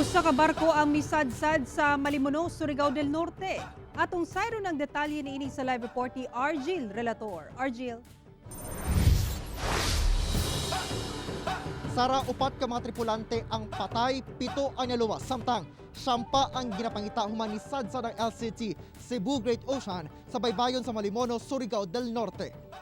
Usa ka barko ang misadsad sa Malimono, Surigao del Norte. Atong sayro ng detalye niini sa live report ni Argil Relator. Argil. Sara, upat ka mga tripulante ang patay, 7 ang naluwas. Samtang sampa ang ginapangita human ni sadsa ng LCT Cebu Great Ocean sa baybayon sa Malimono, Surigao del Norte.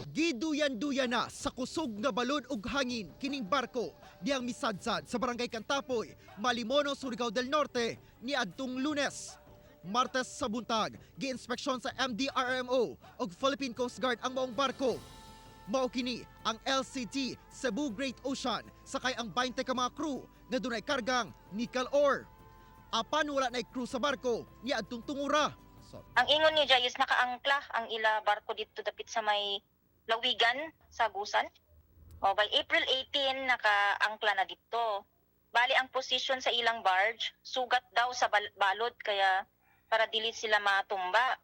Giduyan-duyan na sa kusog nga balon ug hangin kining barko diyang misadsad sa barangay Cantapoy, Malimono, Surigao del Norte niadtong Lunes. Martes sa buntag, giinspeksyon sa MDRMO ug Philippine Coast Guard ang maong barko. Mao kini ang LCT Cebu Great Ocean sakay ang 20 ka mga crew nga dunay kargang nickel ore. Apan wala nay crew sa barko niadtong tungura. Ang ingon ni Jayus nakaangkla ang ila barko dito dapit sa may Lawigan sa Gusan. O by April 18 nakaangkla na dito. Bali ang position sa ilang barge sugat daw sa balod kaya para dili sila matumba.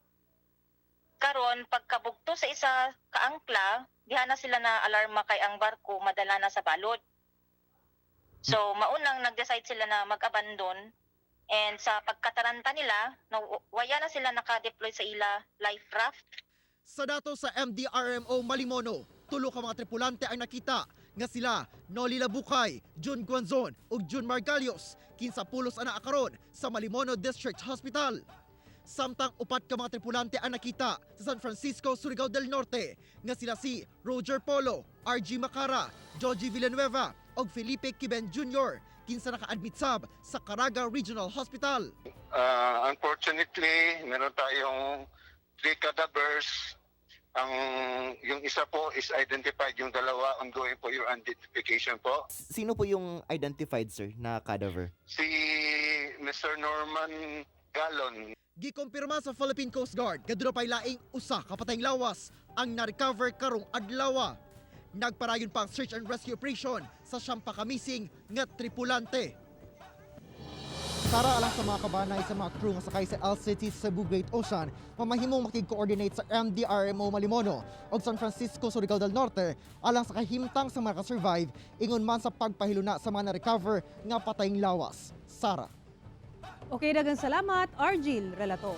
Karon pagkabugto sa isa kaangkla, diha na sila na alarma kay ang barko madala na sa balod. So maunang nag-decide sila na mag-abandon. And sa pagkataranta nila, waya na sila naka-deploy sa ila life raft. Sa dato sa MDRMO Malimono, 3 ka mga tripulante ang nakita nga sila Noli Labukay, Jun Guanzon ug Jun Margalios kinsa pulos ana karon sa Malimono District Hospital. Samtang 4 ka mga tripulante ang nakita sa San Francisco, Surigao del Norte nga sila si Roger Polo, RG Macara, Joji Villanueva ug Felipe Kiben Jr. kinsa naka-admit sab sa Caraga Regional Hospital. Unfortunately, meron tayong 3 cadavers. Yung isa po is identified, yung dalawa ongoing po yung identification po. Sino po yung identified, sir, na cadaver? Si Mr. Norman Galon. Gikumpirma sa Philippine Coast Guard nga dunay pay laing usa ka patayng lawas ang na-recover karong adlaw. Nagparayon pa ang search and rescue operation sa siyam pa ka missing nga tripulante. Para alang sa mga kabanay sa mga crew nga sakay sa LCT Cebu Great Ocean, mamahimong makig-coordinate sa MDRMO Malimono o San Francisco, Surigao del Norte alang sa kahimtang sa mga ka-survive ingon man sa pagpahiluna sa mga na-recover nga patayng lawas. Sara. Okay, daghang salamat, Argil Relator.